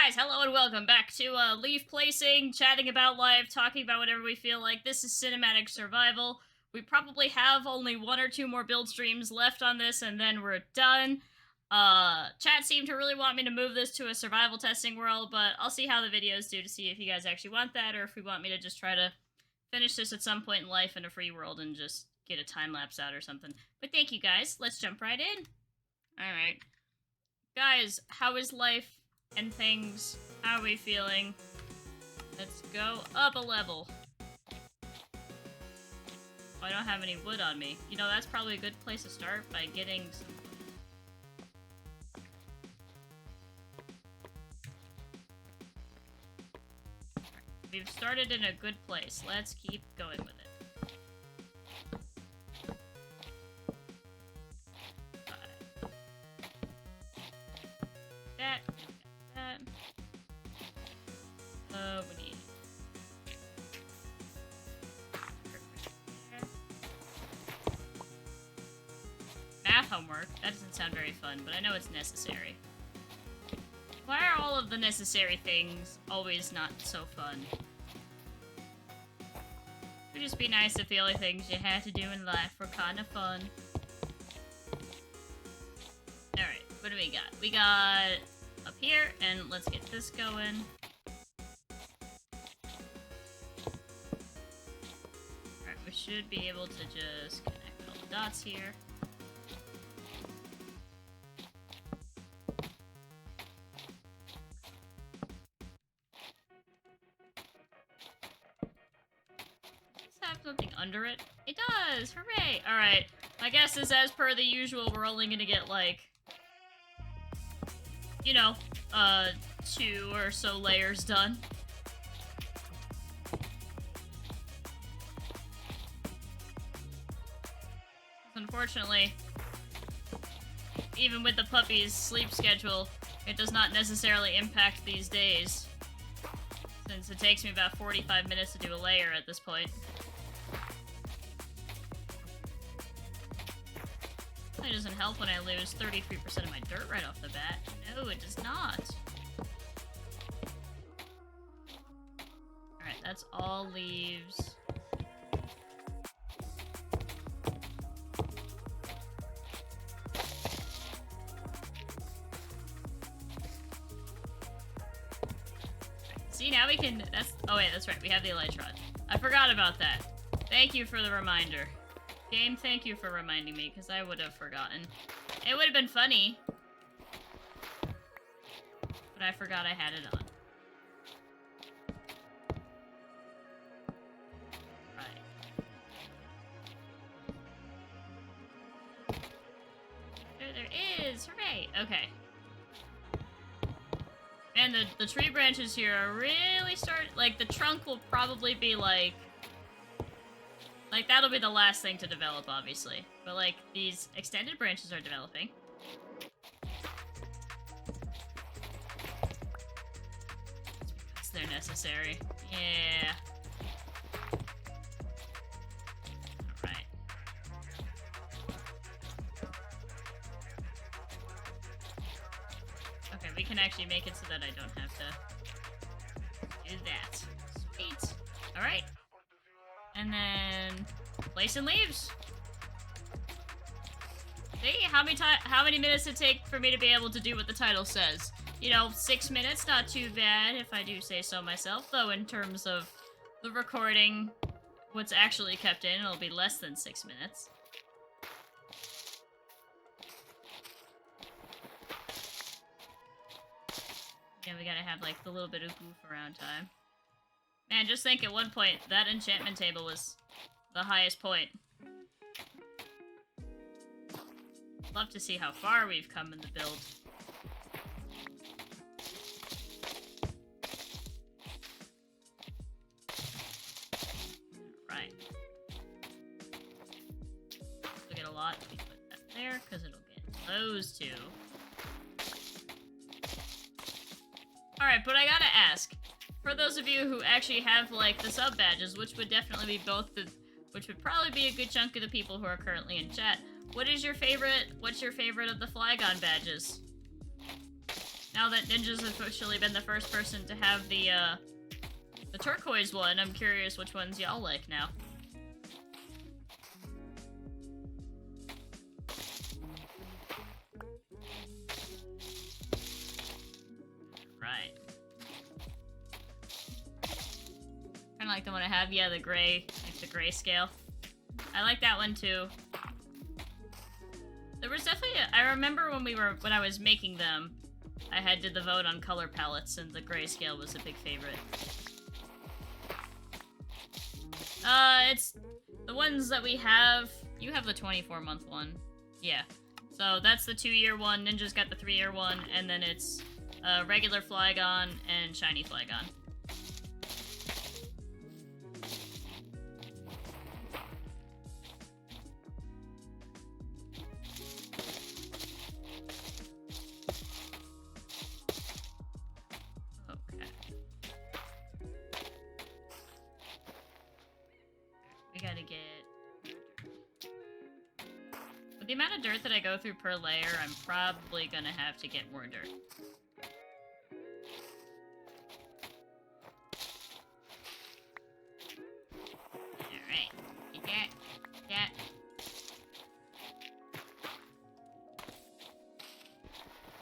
Guys, hello and welcome back to Leaf Placing, chatting about life, talking about whatever we feel like. This is Cinematic Survival. We probably have only one or two more build streams left on this, and then we're done. Chat seemed to really want me to move this to a survival testing world, but I'll see how the videos do to see if you guys actually want that, or if we want me to just try to finish this at some point in life in a free world and just get a time lapse out or something. But thank you guys. Let's jump right in. Alright. Guys, how is life and things? How are we feeling? Let's go up a level. Oh, I don't have any wood on me. You know, that's probably a good place to start by getting some. We've started in a good place. Let's keep going with it. We need math homework. That doesn't sound very fun, but I know it's necessary. Why are all of the necessary things always not so fun? It would just be nice if the only things you had to do in life were kind of fun. Alright, what do we got? We got up here, and let's get this going. We should be able to just connect all the dots here. Does this have something under it? It does! Hooray! Alright, my guess is as per the usual, we're only gonna get like, you know, 2 or so layers done. Unfortunately, even with the puppy's sleep schedule, it does not necessarily impact these days, since it takes me about 45 minutes to do a layer at this point. It doesn't help when I lose 33% of my dirt right off the bat. No, it does not. Alright, that's all leaves. See, now we can, oh wait, that's right, we have the Elytron. I forgot about that. Thank you for the reminder. Game, thank you for reminding me, because I would have forgotten. It would have been funny, but I forgot I had it on. Right. There is! Hooray! Okay. And the tree branches here are really like, the trunk will probably be like, that'll be the last thing to develop, obviously. But, like, these extended branches are developing. It's because they're necessary. Yeah. Alright. Okay, we can actually make it so that I don't have to do that. Sweet. Alright. And then place in leaves. See how many minutes it take for me to be able to do what the title says. You know, 6 minutes, not too bad if I do say so myself, though in terms of the recording, what's actually kept in, it'll be less than 6 minutes. Yeah, we gotta have like the little bit of goof around time. Man, just think at one point, that enchantment table was the highest point. Love to see how far we've come in the build. Right. We'll get a lot. We put that there, because it'll get those two. Alright, but I gotta ask. For those of you who actually have, like, the sub badges, which would definitely be which would probably be a good chunk of the people who are currently in chat, what's your favorite of the Flygon badges? Now that Ninja's officially been the first person to have the turquoise one, I'm curious which ones y'all like now. Right. Kinda like the one I have, yeah, the gray, like the grayscale. I like that one too. There was definitely I remember when I was making them, I had did the vote on color palettes, and the grayscale was a big favorite. It's the ones that we have. You have the 24-month one. Yeah. So that's the 2-year one, Ninja's got the 3-year one, and then it's regular Flygon and shiny Flygon. With the amount of dirt that I go through per layer, I'm probably gonna have to get more dirt. Alright. Get that. That.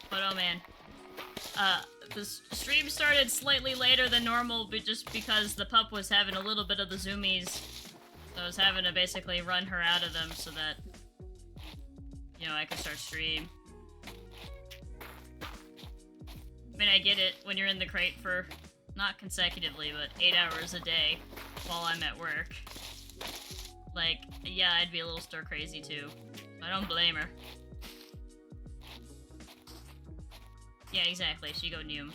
But oh man. The stream started slightly later than normal, but just because the pup was having a little bit of the zoomies. So I was having to basically run her out of them so that, you know, I could start stream. I mean, I get it when you're in the crate for, not consecutively, but 8 hours a day while I'm at work. Like, yeah, I'd be a little stir crazy too. I don't blame her. Yeah, exactly, she go Noom.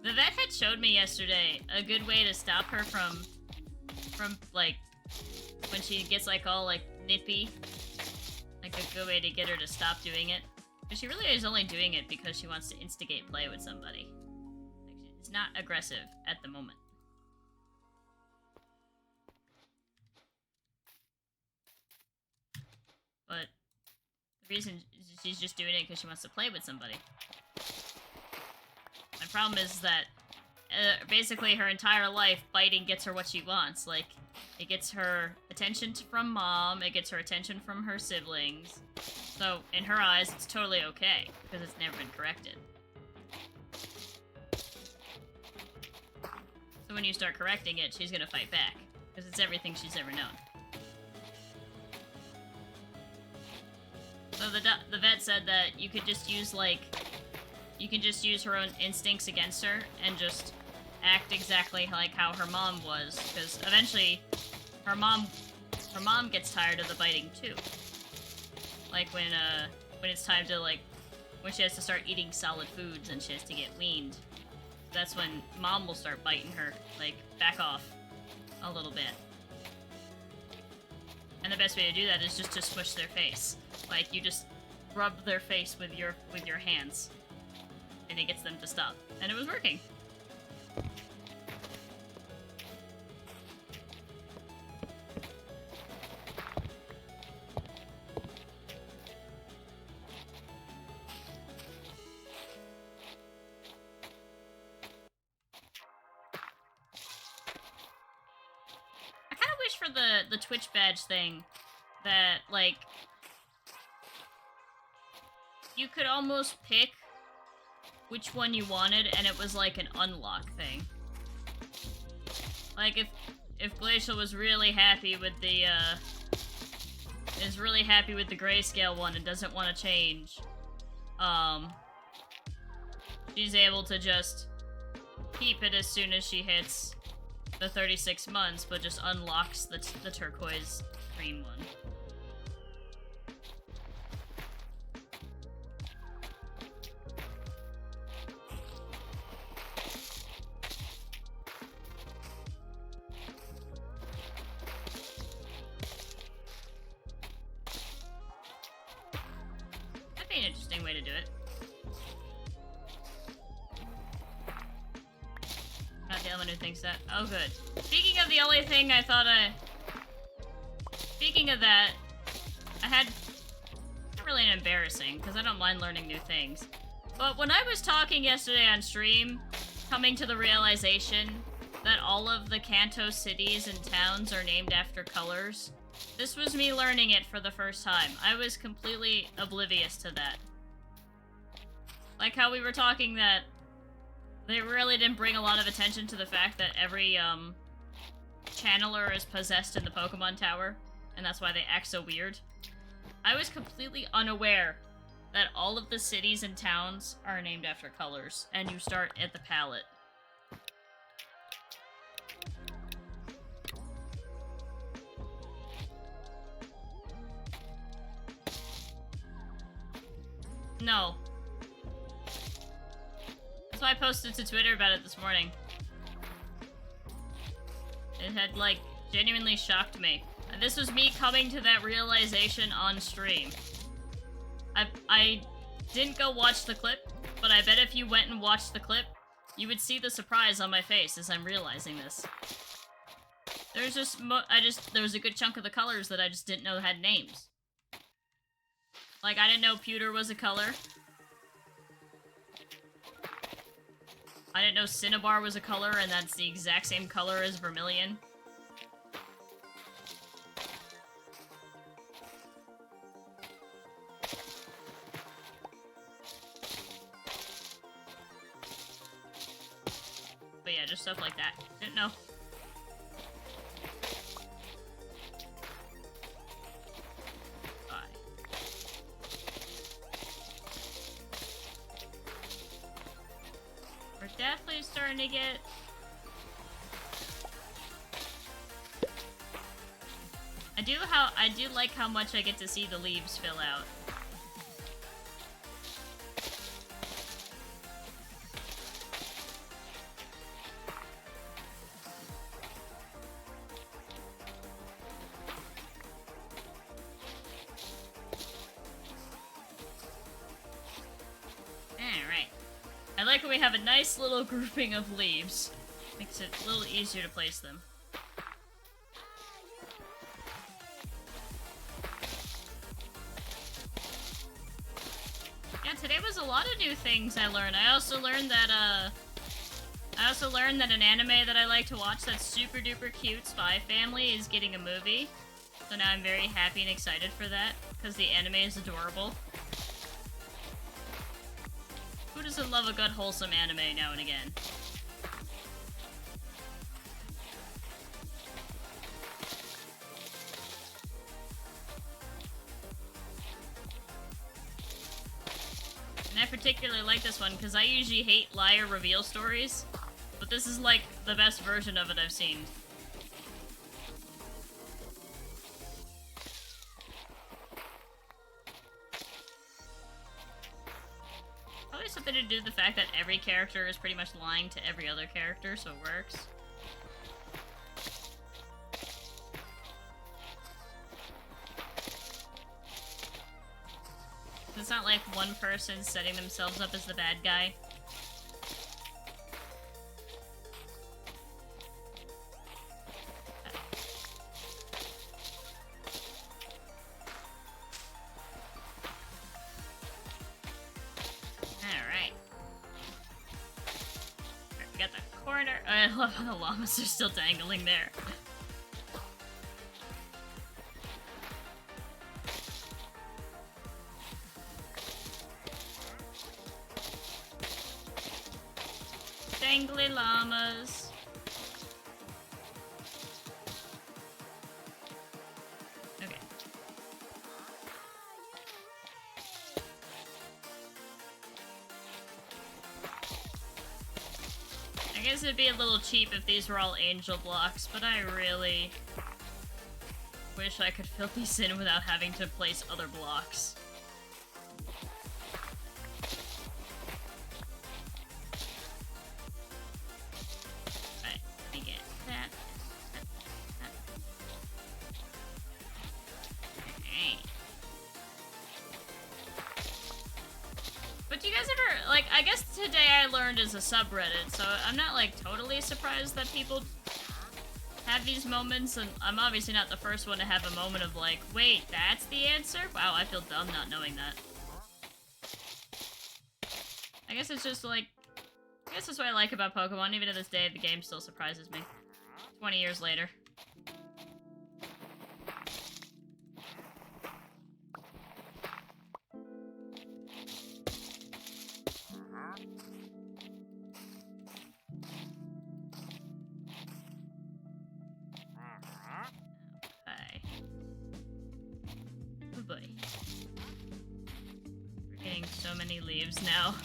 The vet had showed me yesterday a good way to stop her from like, when she gets like all like nippy. Like a good way to get her to stop doing it. But she really is only doing it because she wants to instigate play with somebody. Like, it's not aggressive at the moment. But the reason she's just doing it because she wants to play with somebody. My problem is that basically her entire life, biting gets her what she wants. Like, it gets her attention from mom, it gets her attention from her siblings. So, in her eyes, it's totally okay, because it's never been corrected. So when you start correcting it, she's gonna fight back, because it's everything she's ever known. So the vet said that you could just use, like, you can just use her own instincts against her, and just act exactly like how her mom was, because eventually her mom gets tired of the biting too. Like when it's time to, like, when she has to start eating solid foods and she has to get weaned, that's when mom will start biting her, like, back off a little bit. And the best way to do that is just to smush their face. Like, you just rub their face with your hands, and it gets them to stop. And it was working. For the Twitch badge thing, that, like, you could almost pick which one you wanted, and it was like an unlock thing. Like, if Glacial was really happy with the grayscale one and doesn't want to change, she's able to just keep it as soon as she hits the 36 months, but just unlocks the turquoise green one. That'd be an interesting way to do it. Not the only one who thinks that. Oh, good. Speaking of the only thing I thought Speaking of that, I had... Not really an embarrassing, because I don't mind learning new things. But when I was talking yesterday on stream, coming to the realization that all of the Kanto cities and towns are named after colors, this was me learning it for the first time. I was completely oblivious to that. Like how we were talking that they really didn't bring a lot of attention to the fact that every, channeler is possessed in the Pokemon Tower, and that's why they act so weird. I was completely unaware that all of the cities and towns are named after colors, and you start at the palette. No. That's why I posted to Twitter about it this morning. It had, like, genuinely shocked me. And this was me coming to that realization on stream. I didn't go watch the clip, but I bet if you went and watched the clip, you would see the surprise on my face as I'm realizing this. There's just, there was a good chunk of the colors that I just didn't know had names. Like, I didn't know pewter was a color. I didn't know cinnabar was a color, and that's the exact same color as vermilion. But yeah, just stuff like that. Didn't know. We're definitely starting to get... I do like how much I get to see the leaves fill out. Alright. I like when we have a nice little grouping of leaves. Makes it a little easier to place them. Yeah, today was a lot of new things I learned. I also learned that, an anime that I like to watch that's super duper cute, Spy Family, is getting a movie. So now I'm very happy and excited for that, because the anime is adorable. Who doesn't love a good wholesome anime now and again? And I particularly like this one because I usually hate liar reveal stories, but this is like the best version of it I've seen. Probably something to do with the fact that every character is pretty much lying to every other character, so it works. It's not like one person setting themselves up as the bad guy. Alright. We got the corner. I love how the llamas are still dangling there. Dangly llamas. Okay. I guess it'd be a little cheap if these were all angel blocks, but I really wish I could fill these in without having to place other blocks. As a subreddit, so I'm not like totally surprised that people have these moments, and I'm obviously not the first one to have a moment of like, wait, that's the answer? Wow, I feel dumb not knowing that. I guess it's just like... I guess that's what I like about Pokemon. Even to this day, the game still surprises me. 20 years later. Okay. Oh boy. We're getting so many leaves now.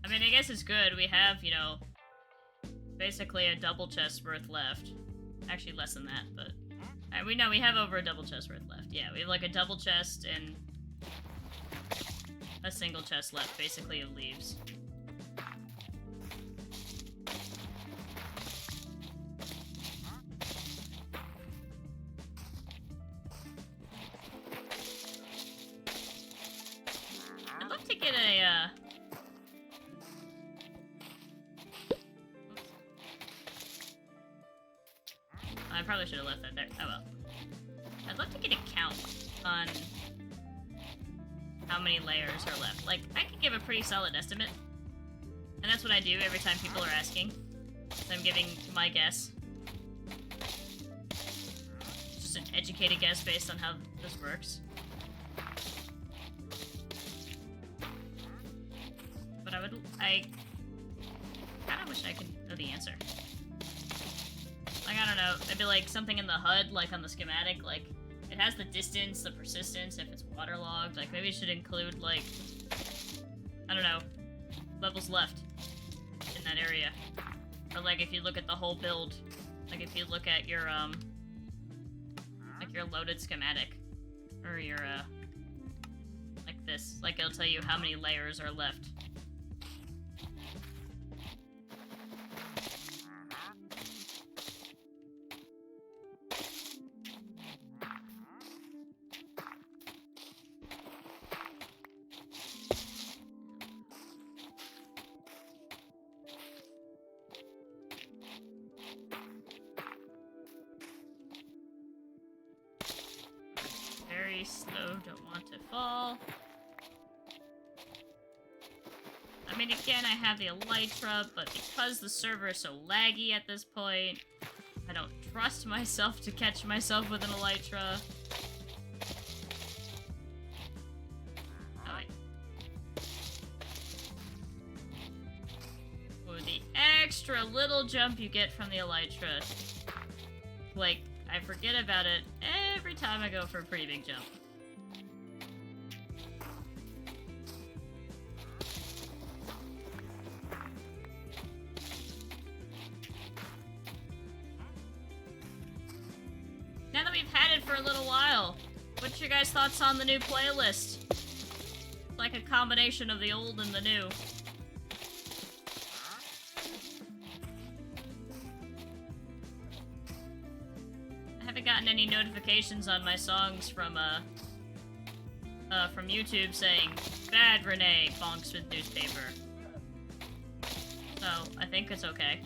I mean, I guess it's good. We have, you know, basically a double chest worth left. Actually, less than that, but... we know we have over a double chest worth left. Yeah, we have like a double chest and a single chest left, basically, of leaves. I'd love to get a, I probably should have left that there. Oh well. I'd love to get a count on how many layers are left. Like, I could give a pretty solid estimate. And that's what I do every time people are asking. So I'm giving my guess. Just an educated guess based on how this works. But I kind of wish I could know the answer. Like, I don't know, maybe like something in the HUD, like on the schematic, like it has the distance, the persistence, if it's waterlogged, like maybe it should include like, I don't know, levels left in that area. Or like if you look at the whole build, like if you look at your, like your loaded schematic, or your, like this, like it'll tell you how many layers are left. Very slow, don't want to fall. I mean, again, I have the Elytra, but because the server is so laggy at this point, I don't trust myself to catch myself with an Elytra. Oh, wait. Oh, the extra little jump you get from the Elytra. Like, I forget about it every time I go for a pretty big jump. Now that we've had it for a little while, what's your guys' thoughts on the new playlist? It's like a combination of the old and the new. I haven't gotten any notifications on my songs from YouTube saying, "Bad Renee bonks with newspaper." So, I think it's okay.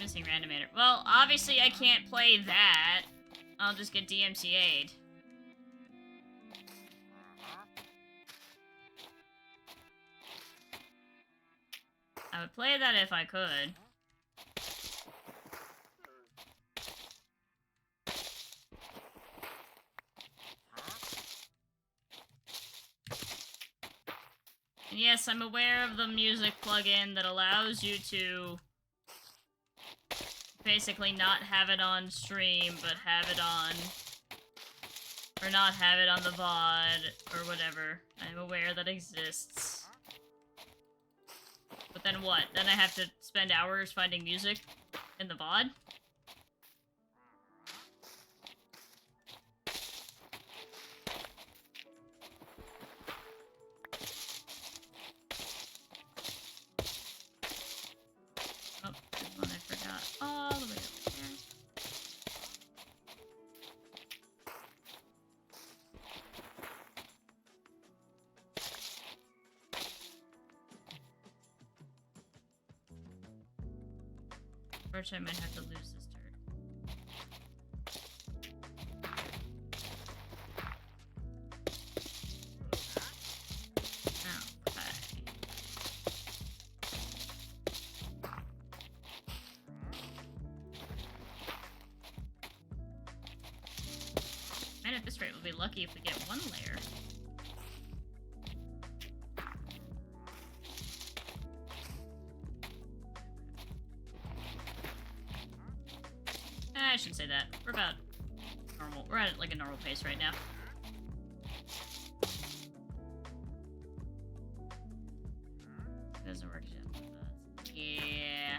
Missing Randomator. Well, obviously I can't play that. I'll just get DMCA'd. I would play that if I could. And yes, I'm aware of the music plugin that allows you to basically not have it on stream, but have it on... or not have it on the VOD, or whatever. I'm aware that exists. But then what? Then I have to spend hours finding music in the VOD? Oh, there's one I forgot. All the way over there. Unfortunately, I might have to lose this turd. base rate. We'll be lucky if we get one layer. I shouldn't say that. We're about normal. We're at like a normal pace right now. Doesn't work yet. Yeah.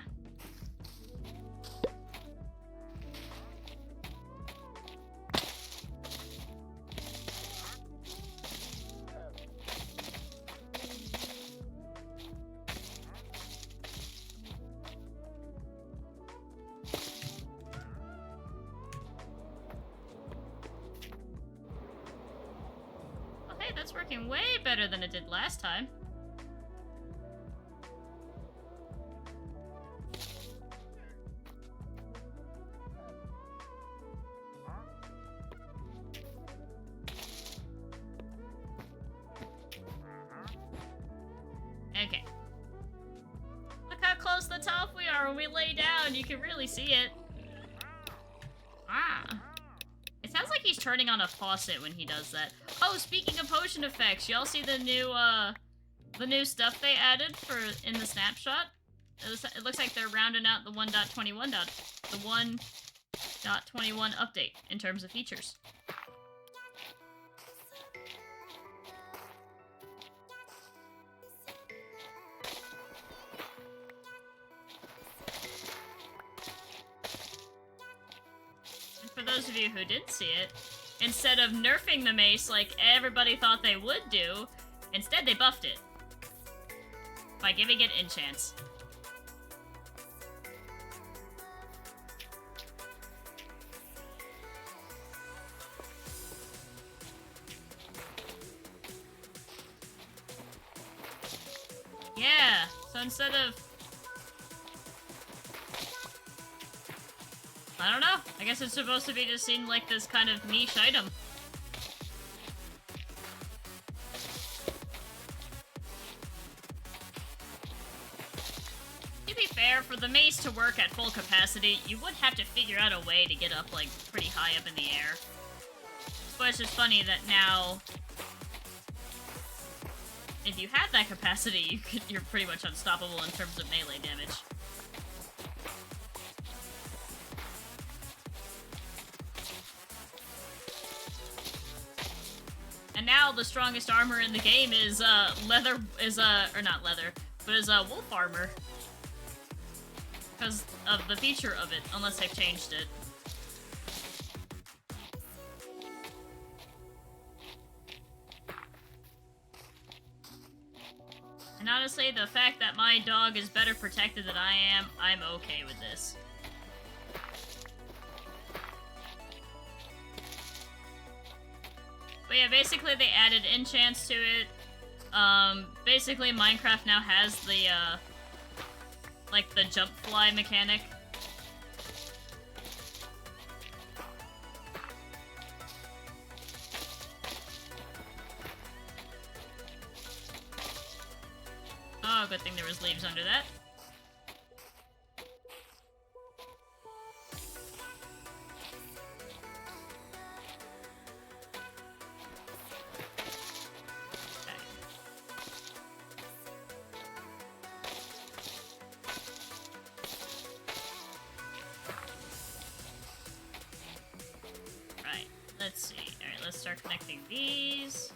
Oh, hey, that's working way better than it did last time. Okay. Look how close to the top we are when we lay down. You can really see it. Ah. It sounds like he's turning on a faucet when he does that. Oh, speaking of potion effects, y'all see the new stuff they added for in the snapshot? It looks like they're rounding out the 1.21 update in terms of features. For those of you who didn't see it, instead of nerfing the mace like everybody thought they would do, instead they buffed it by giving it enchants. Yeah, so instead of... I don't know. I guess it's supposed to be just seen like this kind of niche item. To be fair, for the mace to work at full capacity, you would have to figure out a way to get up like pretty high up in the air. But it's just funny that now, if you have that capacity, you're pretty much unstoppable in terms of melee damage. And now the strongest armor in the game is wolf armor. Because of the feature of it, unless they've changed it. And honestly, the fact that my dog is better protected than I am, I'm okay with this. But yeah, basically they added enchants to it. Basically Minecraft now has the, like the jump fly mechanic. Oh, good thing there was leaves under that. Let's see. Alright, let's start connecting these.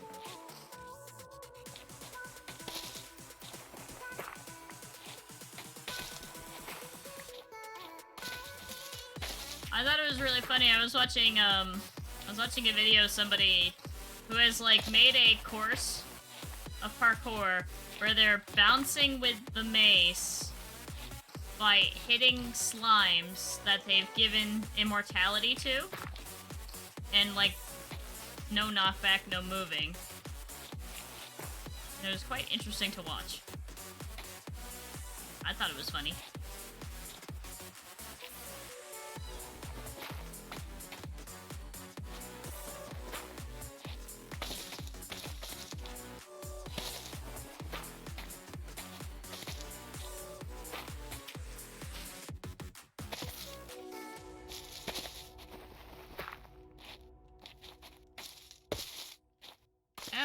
I thought it was really funny. I was watching a video of somebody who has like made a course of parkour where they're bouncing with the mace by hitting slimes that they've given immortality to. And, like, no knockback, no moving. And it was quite interesting to watch. I thought it was funny.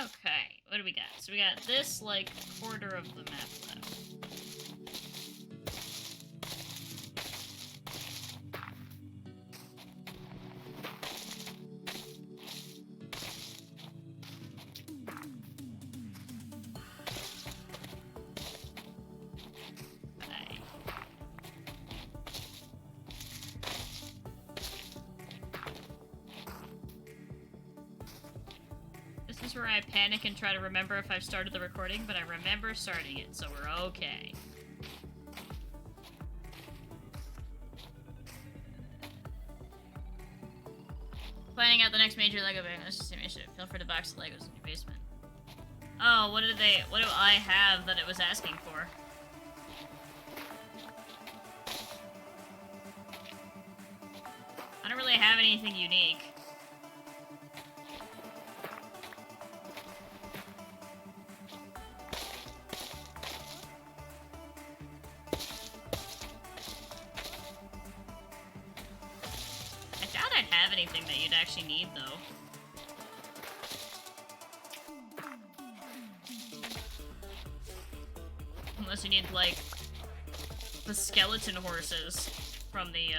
Okay, what do we got? So we got this, like, quarter of the map left. This is where I panic and try to remember if I've started the recording, but I remember starting it, so we're okay. Planning out the next major LEGO initiative. Feel free to box the Legos in your basement. Oh, what do I have that it was asking for? I don't really have anything unique. Anything that you'd actually need, though. Unless you need, like, the skeleton horses from the,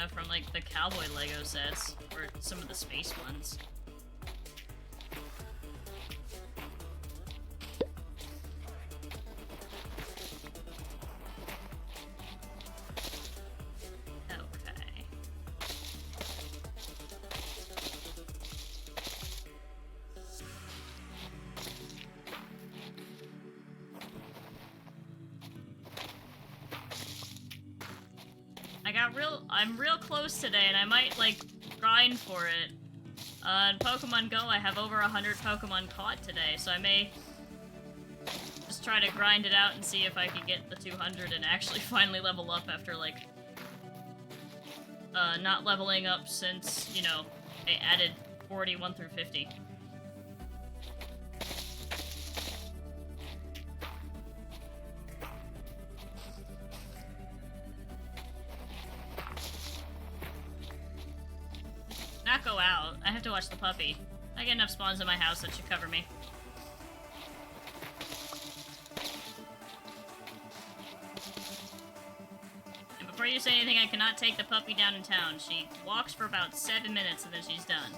from, like, the cowboy Lego sets, or some of the space ones. I'm real close today, and I might, like, grind for it. In Pokemon Go, I have over 100 Pokemon caught today, so I may just try to grind it out and see if I can get the 200 and actually finally level up after, like, not leveling up since, you know, I added 41 through 50. Not go out. I have to watch the puppy. I get enough spawns in my house that should cover me. And before you say anything, I cannot take the puppy down in town. She walks for about 7 minutes and then she's done.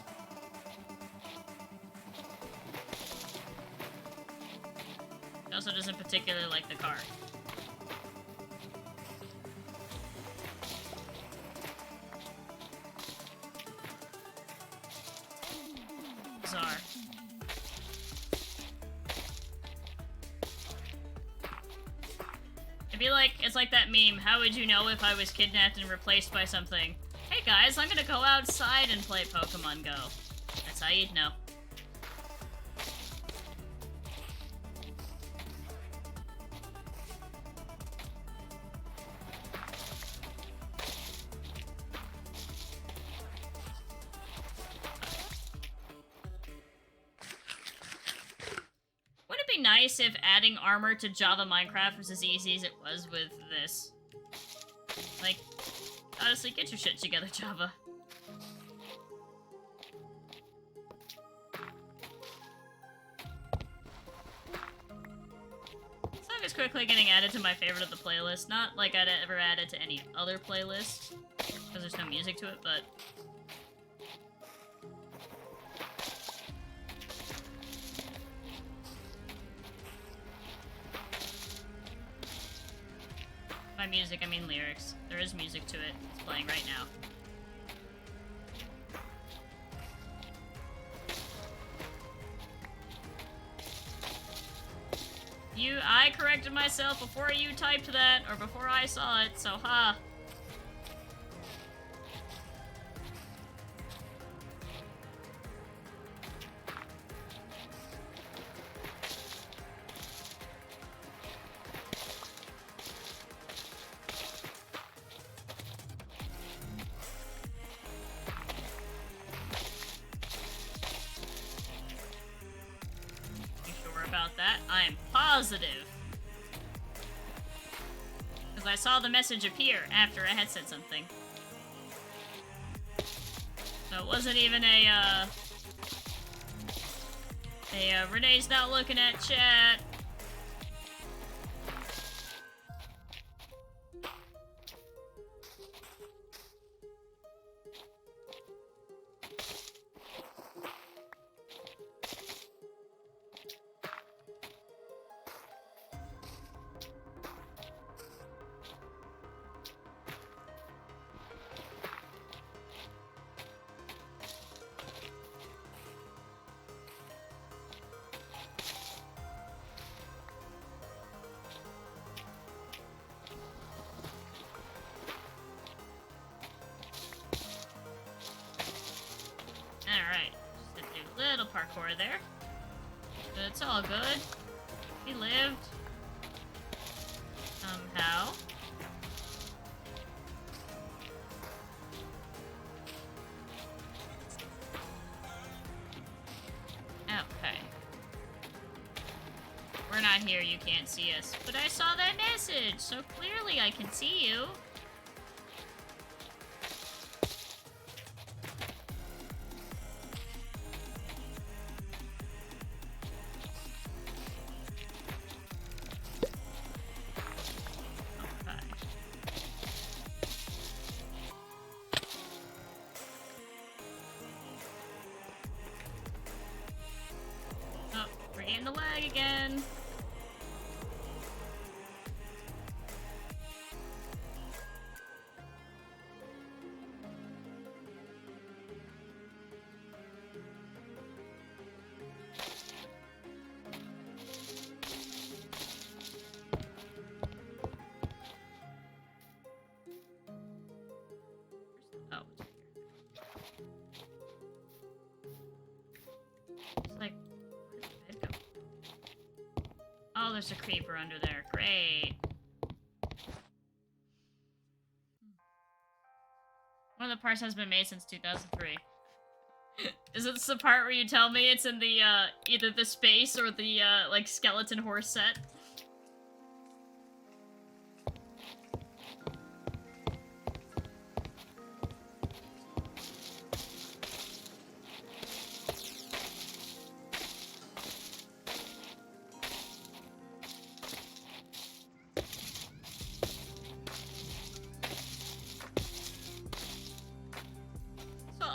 She also doesn't particularly like the car. Bizarre. I feel like it's like that meme, how would you know if I was kidnapped and replaced by something? Hey guys, I'm gonna go outside and play Pokemon Go. That's how you'd know. Nice if adding armor to Java Minecraft was as easy as it was with this. Like, honestly, get your shit together, Java. This song is quickly getting added to my favorite of the playlist. Not like I'd ever add it to any other playlist, because there's no music to it, but... By music, I mean lyrics. There is music to it. It's playing right now. I corrected myself before you typed that, or before I saw it, so ha. I'm positive. Because I saw the message appear after I had said something. So it wasn't even a, Hey, Renee's not looking at chat. Alright, just a little parkour there. But it's all good. He lived. Somehow. Okay. We're not here, you can't see us. But I saw that message, so clearly I can see you. In the lag again. Oh, it's like, where did the bed go? Oh, there's a creeper under there. Great. One of the parts has been made since 2003. Is this the part where you tell me it's in the, either the space or the, like, skeleton horse set?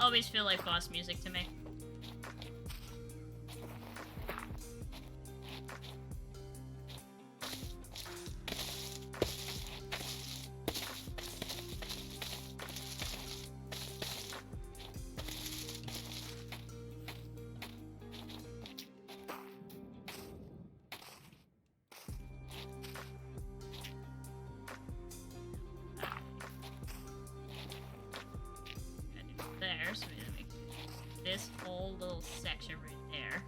Always feel like boss music to me. So we're gonna make this whole little section right there.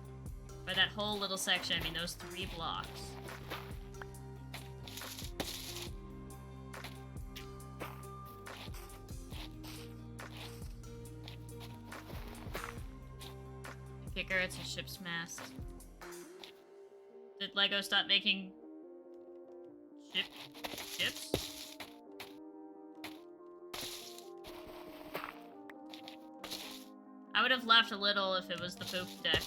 By that whole little section, I mean those 3 blocks. Kicker, it's a ship's mast. Did LEGO stop making ships? I would have left a little if it was the poop deck.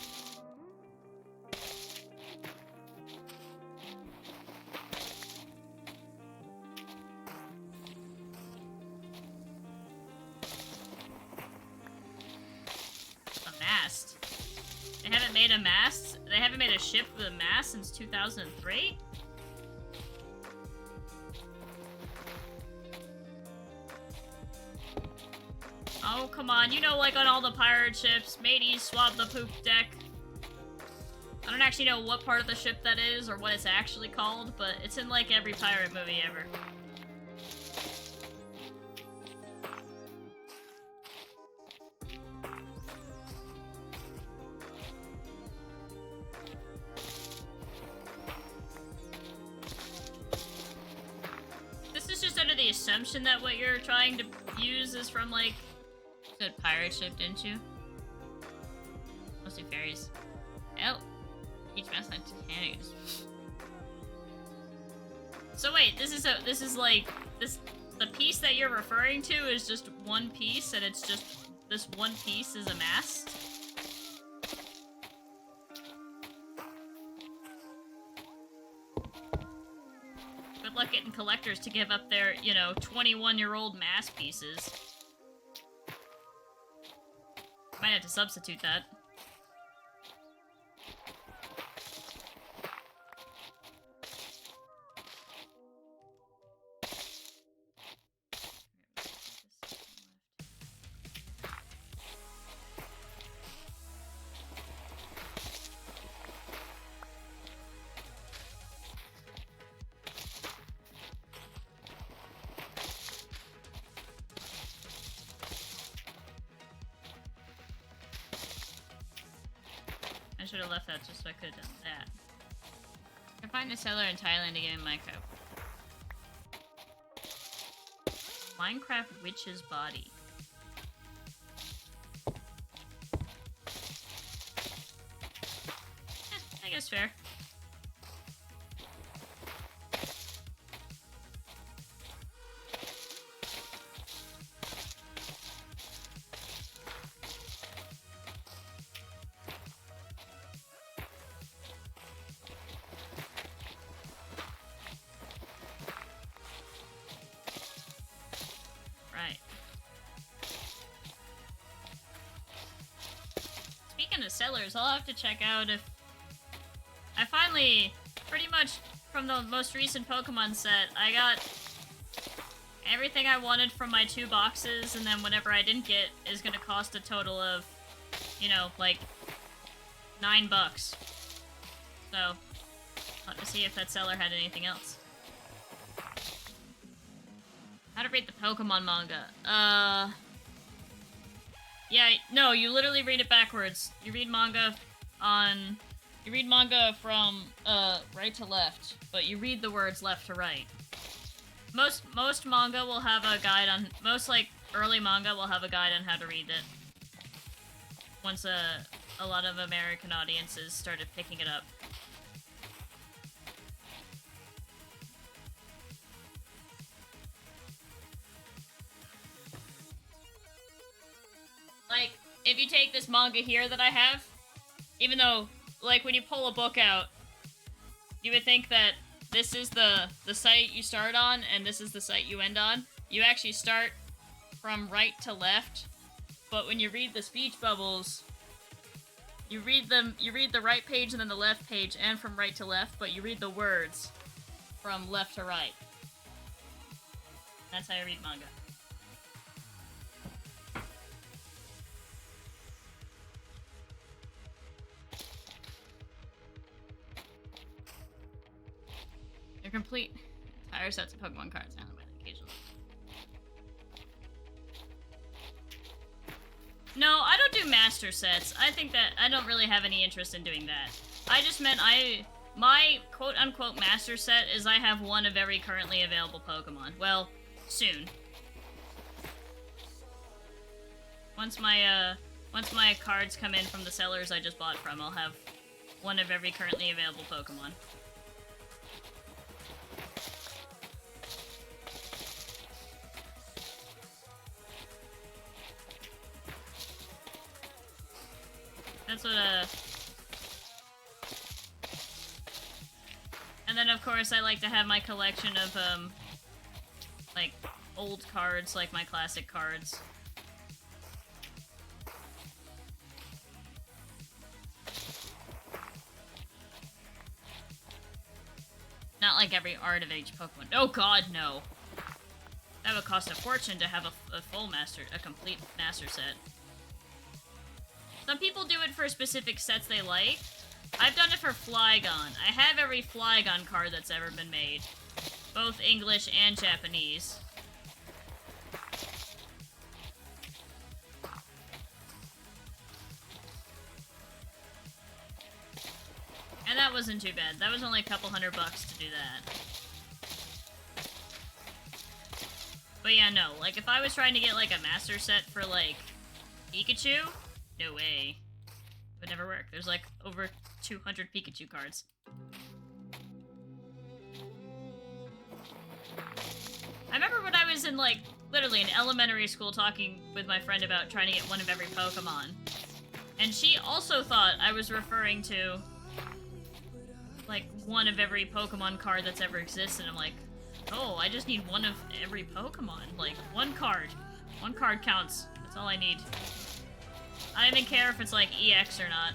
A mast? They haven't made a mast? They haven't made a ship with a mast since 2003? Oh, come on. You know, like on all the pirate ships, mateys swap the poop deck. I don't actually know what part of the ship that is or what it's actually called, but it's in like every pirate movie ever. This is just under the assumption that what you're trying to use is from like... You said pirate ship, didn't you? Mostly fairies. Oh, each mast on Titanic. So wait, this is like the piece that you're referring to is just one piece, and it's just this one piece is a mast. luck getting collectors to give up their, 21-year-old mass pieces. Might have to substitute that. I should have left that just so I could have done that. I can find a seller in Thailand to get in Minecraft. Minecraft Witch's Body. I guess fair. Sellers, I'll have to check out if I finally, pretty much from the most recent Pokemon set, I got everything I wanted from my 2 boxes, and then whatever I didn't get is gonna cost a total of, like $9. So, let me see if that seller had anything else. How to read the Pokemon manga? Yeah, no, you literally read it backwards. You read manga from, right to left, but you read the words left to right. Most manga will have a guide on, early manga will have a guide on how to read it. Once a lot of American audiences started picking it up. Like, if you take this manga here that I have, even though, like, when you pull a book out, you would think that this is the site you start on, and this is the site you end on. You actually start from right to left, but when you read the speech bubbles, you read the right page and then the left page, and from right to left, but you read the words from left to right. That's how I read manga. They're complete entire sets of Pokemon cards handled by the occasional. No, I don't do master sets. I think that I don't really have any interest in doing that. I just meant my quote-unquote master set is I have one of every currently available Pokemon. Well, soon. Once my cards come in from the sellers I just bought from, I'll have one of every currently available Pokemon. That's what, and then, of course, I like to have my collection of, like, old cards, like my classic cards. Not like every art of each Pokemon. Oh god, no. That would cost a fortune to have a complete master set. Some people do it for specific sets they like. I've done it for Flygon. I have every Flygon card that's ever been made. Both English and Japanese. And that wasn't too bad. That was only a couple $100 to do that. But yeah, no. Like, if I was trying to get, like, a master set for, like, Pikachu... No way. It would never work. There's like over 200 Pikachu cards. I remember when I was in like, literally in elementary school talking with my friend about trying to get one of every Pokemon. And she also thought I was referring to like one of every Pokemon card that's ever existed. I'm like, Oh, I just need one of every Pokemon. Like, one card. One card counts. That's all I need. I don't even care if it's like EX or not.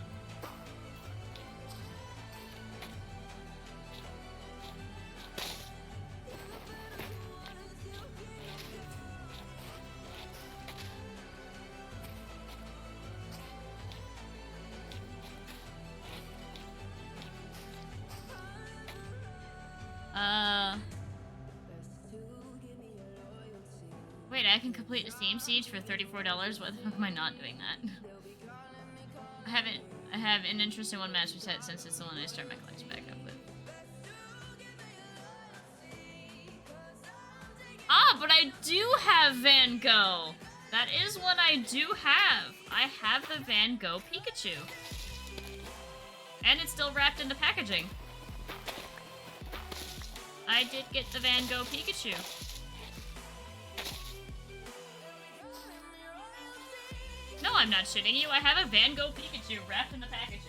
Wait, I can complete a Steam Siege for $34? Why the fuck am I not doing that? I have an interest in one master set since it's the one I start my collection back up with. Ah, but I do have Van Gogh! That is one I do have. I have the Van Gogh Pikachu. And it's still wrapped in the packaging. I did get the Van Gogh Pikachu. No, I'm not shitting you. I have a Van Gogh Pikachu wrapped in the packaging.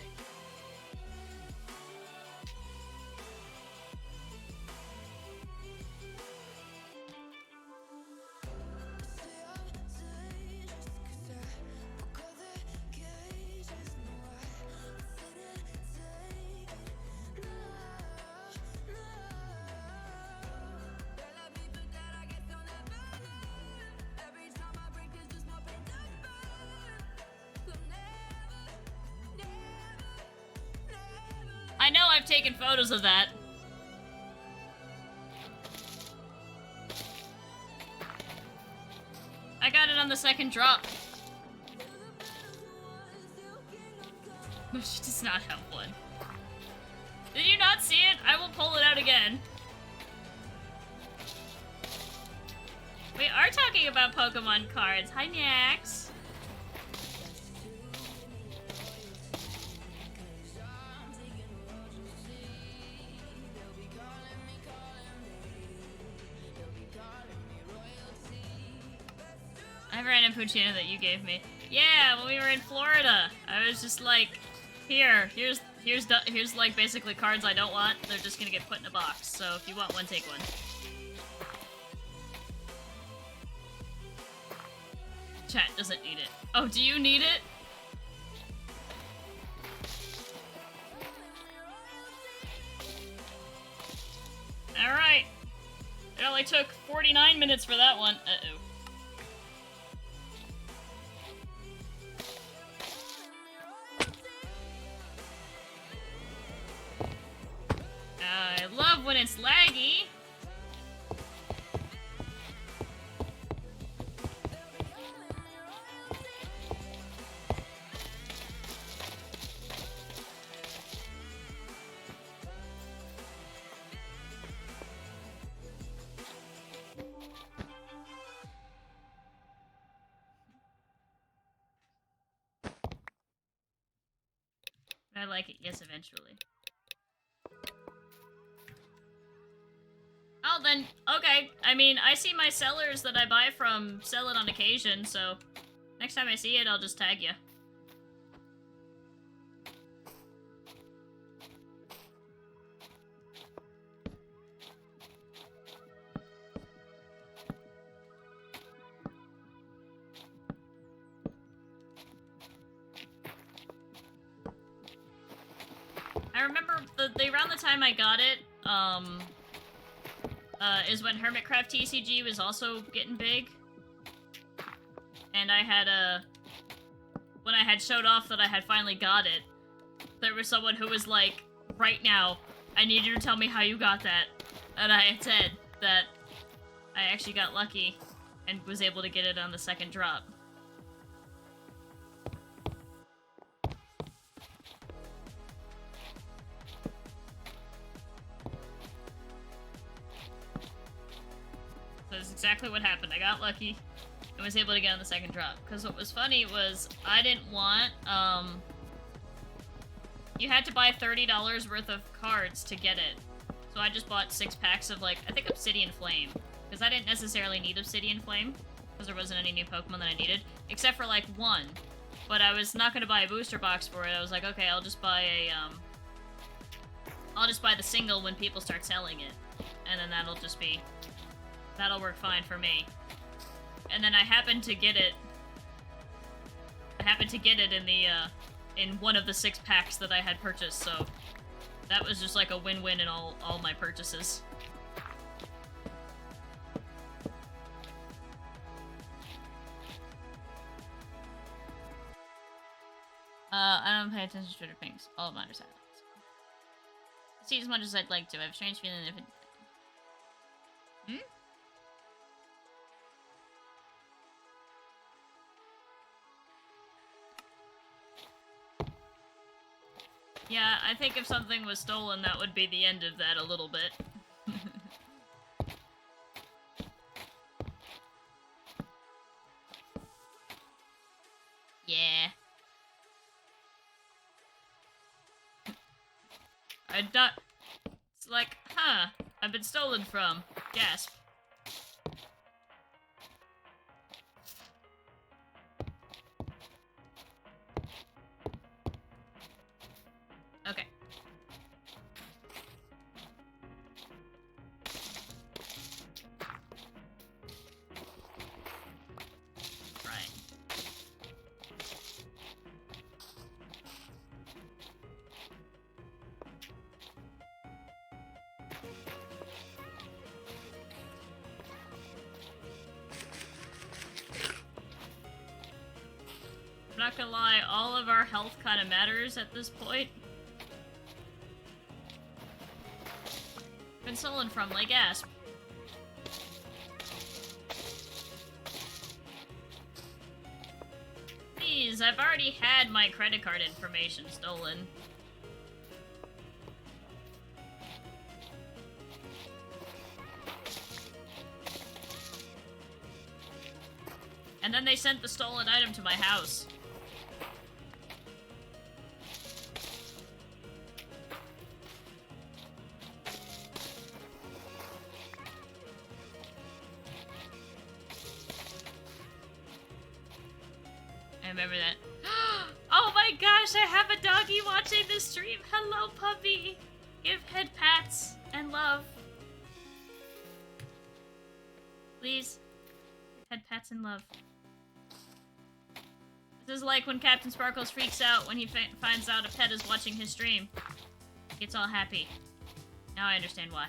I know I've taken photos of that. I got it on the second drop. She does not have one. Did you not see it? I will pull it out again. We are talking about Pokemon cards. Hi, Max. I have a random Poochyena that you gave me. Yeah, when we were in Florida, I was just like, here's like basically cards I don't want. They're just gonna get put in a box. So if you want one, take one. Chat doesn't need it. Oh, do you need it? Alright. It only took 49 minutes for that one. Uh-oh. I love when it's laggy. I like it, yes, eventually. Oh, then, okay. I mean, I see my sellers that I buy from sell it on occasion, so next time I see it, I'll just tag you. I remember around the time I got it, is when Hermitcraft TCG was also getting big. And I had when I had showed off that I had finally got it, there was someone who was like, right now, I need you to tell me how you got that. And I had said that I actually got lucky and was able to get it on the second drop. So that's exactly what happened. I got lucky and was able to get on the second drop. Because what was funny was I didn't want, you had to buy $30 worth of cards to get it. So I just bought 6 packs of, like, I think Obsidian Flame. Because I didn't necessarily need Obsidian Flame. Because there wasn't any new Pokemon that I needed. Except for, like, one. But I was not going to buy a booster box for it. I was like, okay, I'll just buy a, I'll just buy the single when people start selling it. and then that'll work fine for me. And then I happened to get it in the, in one of the 6 packs that I had purchased, so that was just like a win-win in all my purchases. I don't pay attention to Twitter pings. All of mine are silent. I see as much as I'd like to. I have a strange feeling if it... Yeah, I think if something was stolen, that would be the end of that a little bit. Yeah. It's like, huh, I've been stolen from. Gasp. Okay. Right. I'm not gonna lie, all of our health kind of matters at this point. Been stolen from, like, gasp. Please, I've already had my credit card information stolen. And then they sent the stolen item to my house. I remember that. Oh my gosh, I have a doggy watching this stream. Hello, puppy. Give head pats and love. Please. Head pats and love. This is like when Captain Sparkles freaks out when he finds out a pet is watching his stream. He gets all happy. Now I understand why.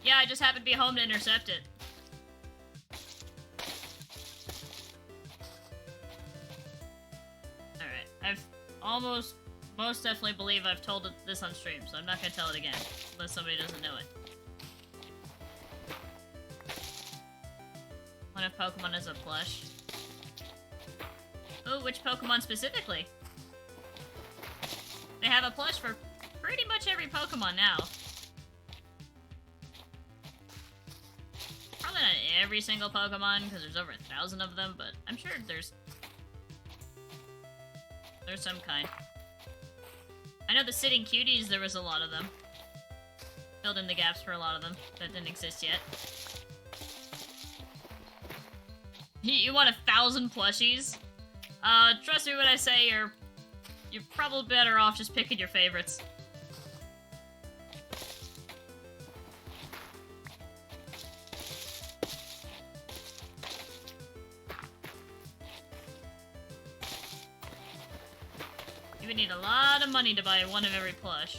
Yeah, I just happened to be home to intercept it. Alright, I've most definitely believe I've told this on stream, so I'm not gonna tell it again, unless somebody doesn't know it. One of Pokemon is a plush. Ooh, which Pokemon specifically? They have a plush for pretty much every Pokemon now. Probably not every single Pokemon, because there's over 1,000 of them, but I'm sure there's some kind. I know the Sitting Cuties, there was a lot of them. Filled in the gaps for a lot of them that didn't exist yet. You want 1,000 plushies? Trust me when I say you're probably better off just picking your favorites. You would need a lot of money to buy one of every plush.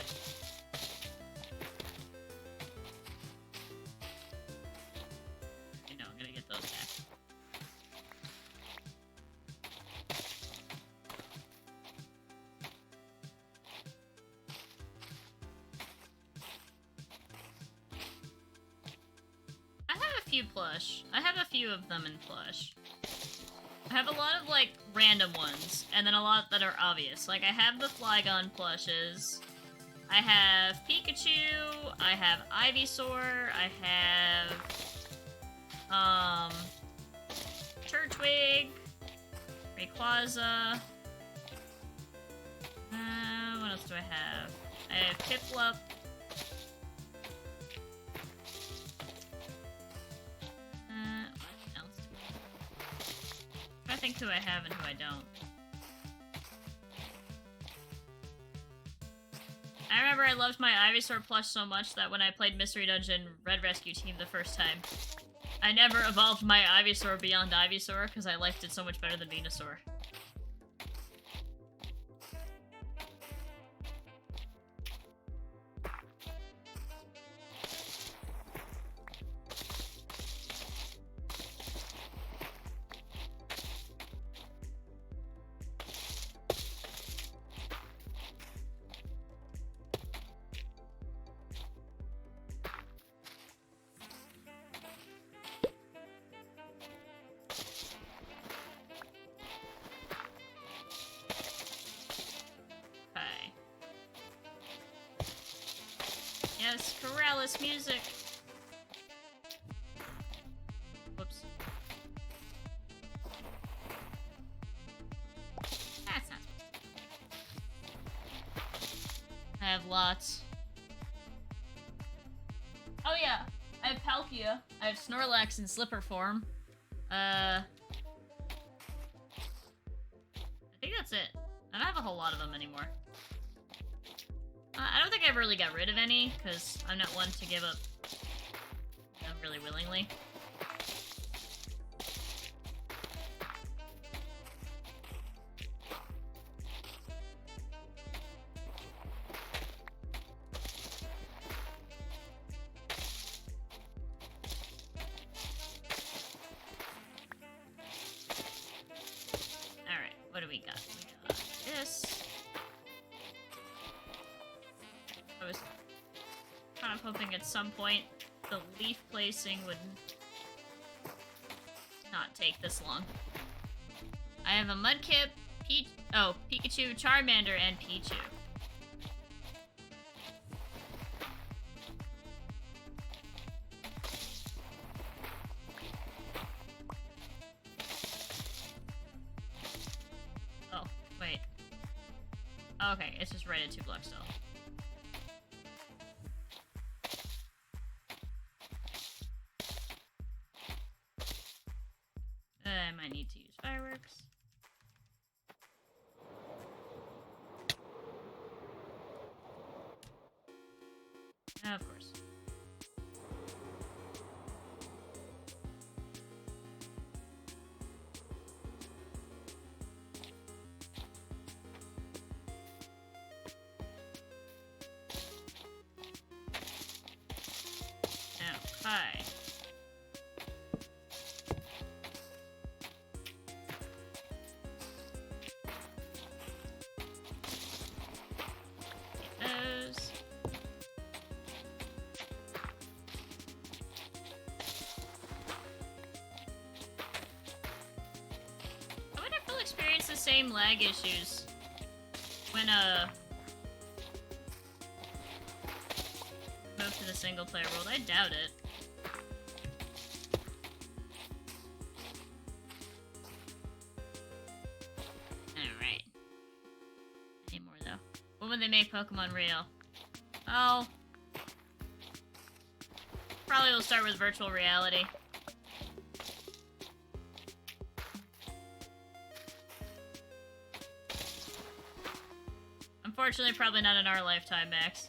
Okay, no, I'm gonna get those back. I have a few plush. I have a few of them in plush. I have a lot of, like, random ones, and then a lot that are obvious. Like, I have the Flygon plushes, I have Pikachu, I have Ivysaur, I have, Turtwig, Rayquaza, what else do I have? I have Piplup, think who I have and who I don't. I remember I loved my Ivysaur plush so much that when I played Mystery Dungeon Red Rescue Team the first time, I never evolved my Ivysaur beyond Ivysaur because I liked it so much better than Venusaur. Yes, Corrales music. Whoops. That's not. I have lots. Oh yeah, I have Palkia. I have Snorlax in slipper form. I think that's it. I don't have a whole lot of them anymore. I don't think I ever really got rid of any, because I'm not one to give up really willingly. Alright, what do we got? We got this. I was kind of hoping at some point the leaf placing would not take this long. I have a Mudkip, Pikachu, Charmander, and Pichu. Oh, wait. Okay, it's just right at 2 blocks still. I might need to use fireworks. Of course. Okay. Those. I wonder if we'll experience the same lag issues when move to the single player world. I doubt it. Alright. Any more though? When would they make Pokemon real? Oh. Probably we'll start with virtual reality. Unfortunately, probably not in our lifetime, Max.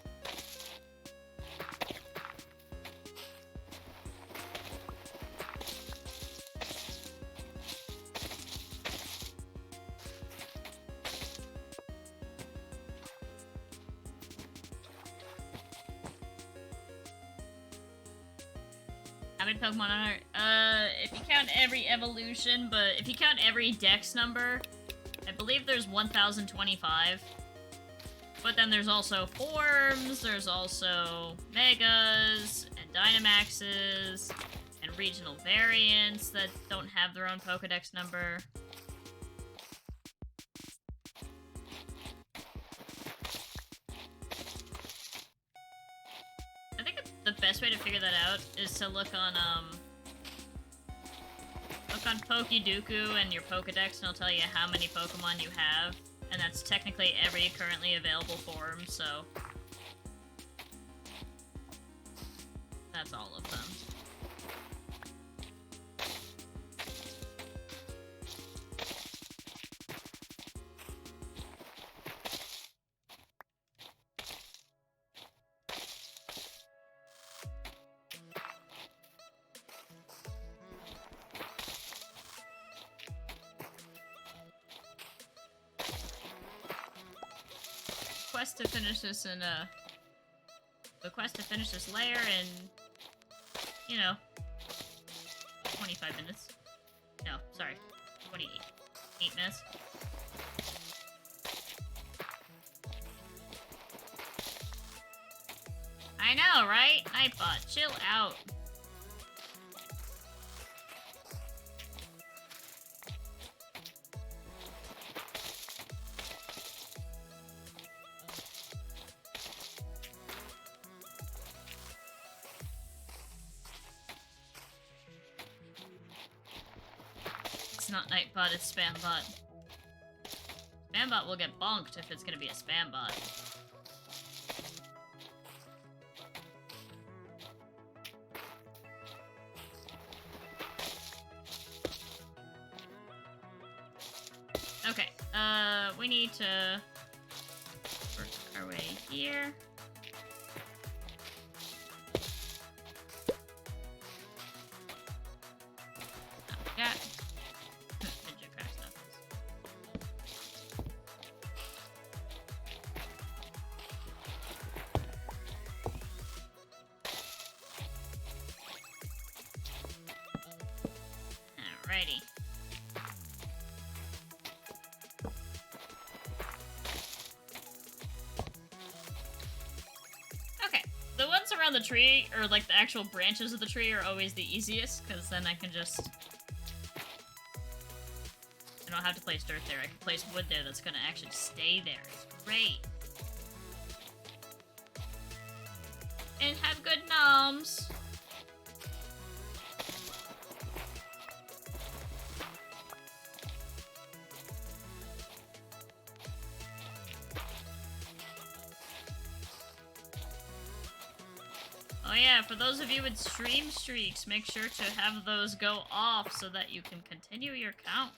How many Pokemon are if you count every evolution, but if you count every dex number, I believe there's 1025. But then there's also forms, there's also megas, and Dynamaxes, and regional variants that don't have their own Pokedex number. I think the best way to figure that out is to look on Pokéduku and your Pokedex, and it'll tell you how many Pokemon you have. And that's technically every currently available form, so that's all of them. quest to finish this in, the quest to finish this layer in, you know, 25 minutes. No, sorry, 28 minutes. I know, right? Nightbot, chill out. It's not Nightbot, it's Spambot. Spambot will get bonked if it's gonna be a Spambot. Okay, we need to work our way here. Yeah. Ninja crack knuckles. Alrighty. Okay, the ones around the tree, or like the actual branches of the tree, are always the easiest, because then I can just... I don't have to place dirt there, I can place wood there that's gonna actually stay there. It's great. And have good noms. Oh yeah, for those of you with stream streaks, make sure to have those go off so that you can continue your count.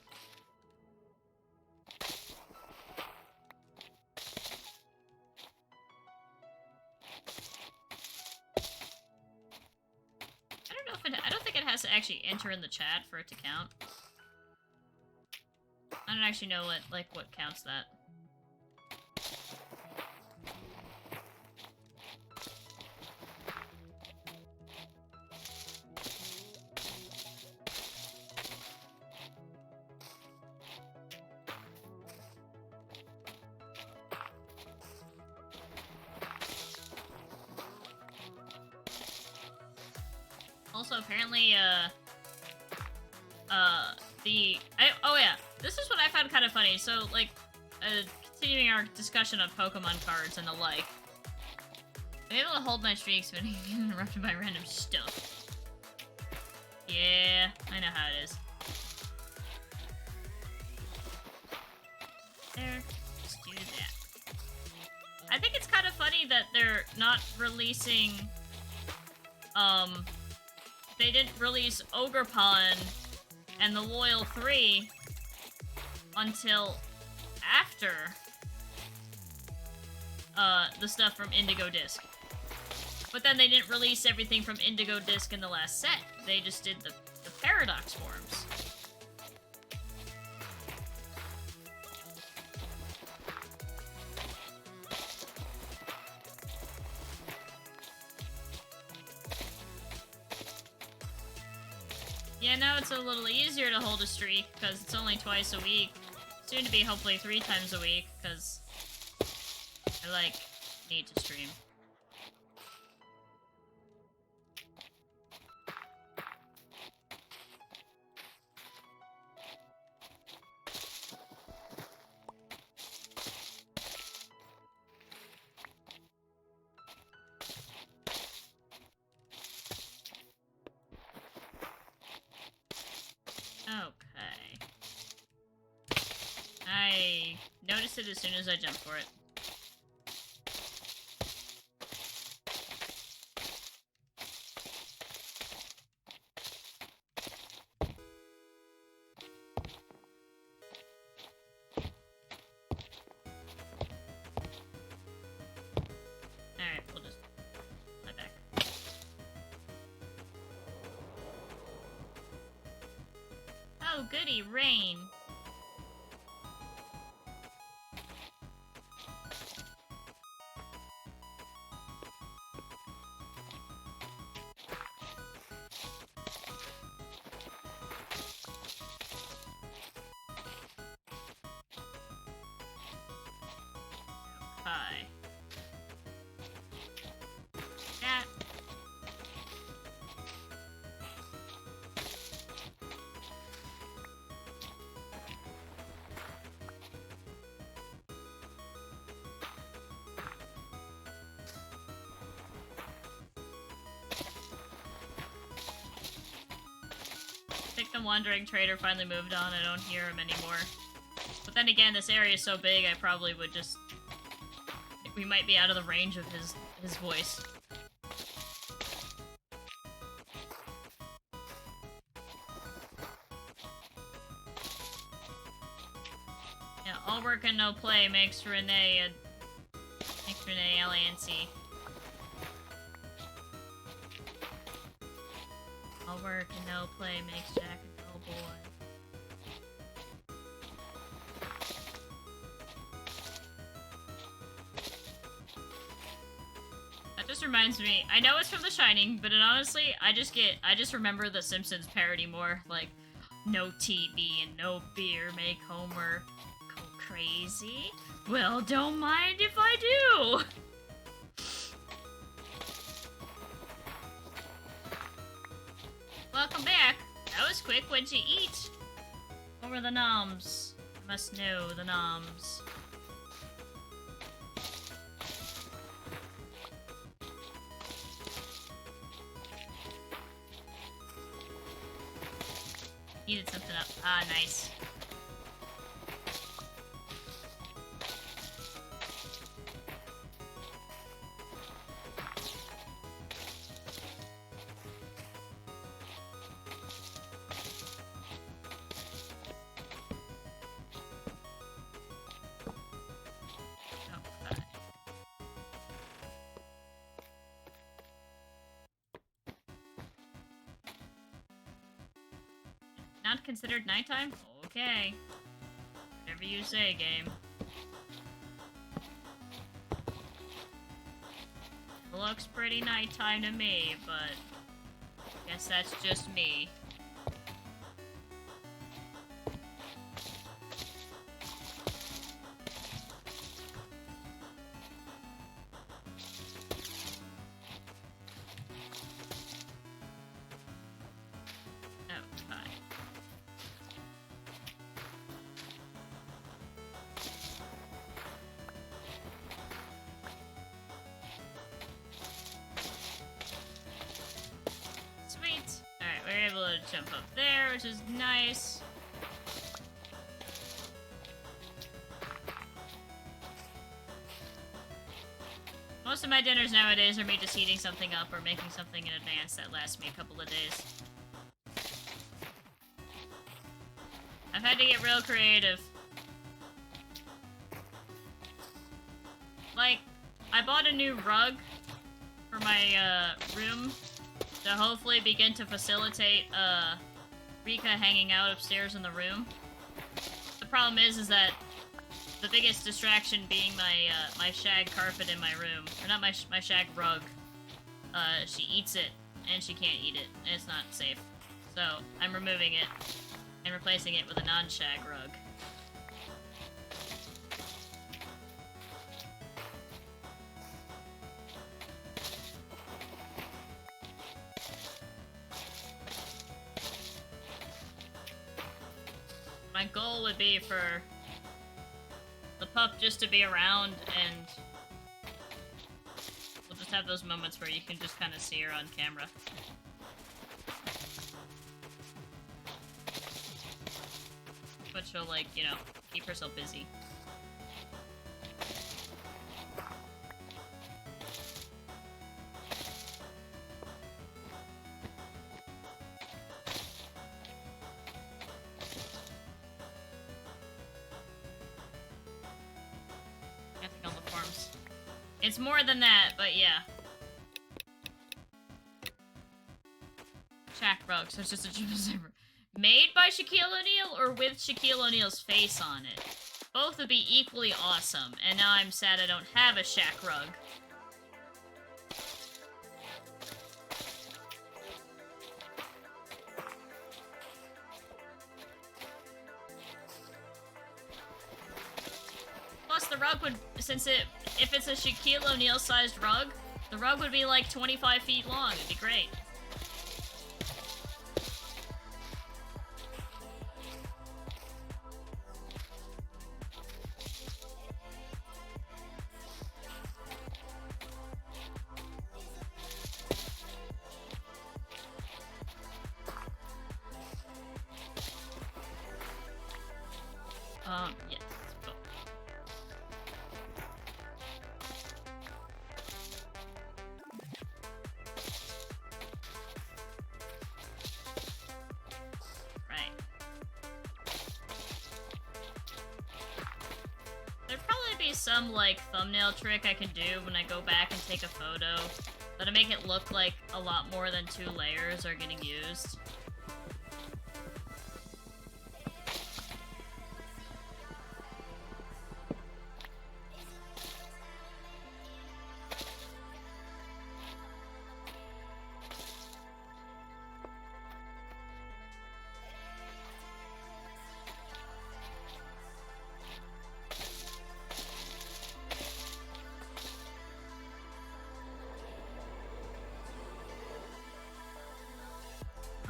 I don't think it has to actually enter in the chat for it to count. I don't actually know what counts that. Also, apparently, oh yeah, this is what I found kind of funny. So, like, continuing our discussion of Pokemon cards and the like, I'm able to hold my streaks when being interrupted by random stuff. Yeah, I know how it is. There, just do that. I think it's kind of funny that they're not releasing, they didn't release Ogerpon and the Loyal 3 until after the stuff from Indigo Disc. But then they didn't release everything from Indigo Disc in the last set. They just did the Paradox forms. Yeah, now it's a little easier to hold a streak, because it's only twice a week. Soon to be hopefully 3 times a week, because I, need to stream. Okay. I noticed it as soon as I jumped for it. Alright, we'll just fly back. Oh, goody, rain. pie. That. I think the Wandering Trader finally moved on. I don't hear him anymore. But then again, this area is so big, I probably would just... we might be out of the range of his voice. Yeah, all work and no play makes Renee L-A-N-C. All work and no play makes Jack a dull boy. That just reminds me, I know it's from The Shining, but honestly, I just remember the Simpsons parody more, like, no TV and no beer make Homer go crazy? Well, don't mind if I do! Welcome back. That was quick. What'd you eat? What were the noms? I must know the noms. Heated something up. Ah, nice. Not considered nighttime? Okay. Whatever you say, game. Looks pretty nighttime to me, but I guess that's just me. Jump up there, which is nice. Most of my dinners nowadays are me just heating something up or making something in advance that lasts me a couple of days. I've had to get real creative. Like, I bought a new rug for my room to hopefully begin to facilitate Rika hanging out upstairs in the room. The problem is that the biggest distraction being my my shag carpet in my room, or not my shag rug. She eats it and she can't eat it, and it's not safe. So I'm removing it and replacing it with a non-shag rug. My goal would be for the pup just to be around, and we'll just have those moments where you can just kind of see her on camera. But she'll, like, you know, keep herself busy. It's more than that, but yeah. Shaq rug, so it's just a Jimmy Zimmer. Made by Shaquille O'Neal or with Shaquille O'Neal's face on it? Both would be equally awesome, and now I'm sad I don't have a Shaq rug. Plus, the rug would if it's a Shaquille O'Neal sized rug, the rug would be like 25 feet long. It'd be great. Yes. Oh. Right. There'd probably be some, like, thumbnail trick I can do when I go back and take a photo that'll make it look like a lot more than 2 layers are getting used.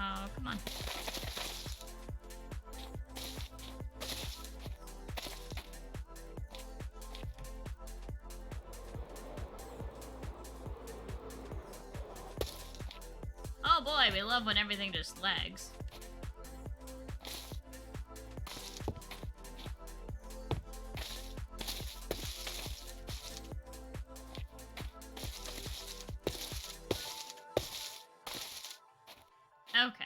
Oh, come on. Oh boy, we love when everything just lags. Okay.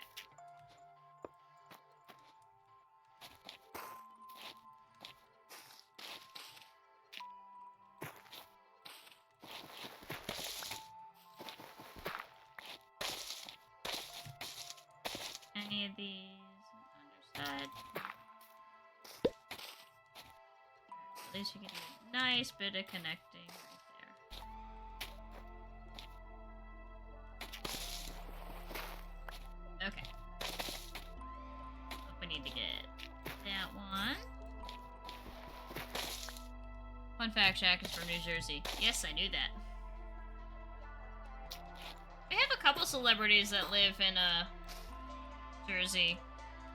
Any of these underside? At least you can do a nice bit of connecting right there. Okay. Hope we need to get that one. Fun fact, Shaq is from New Jersey. Yes, I knew that. We have a couple celebrities that live in, Jersey.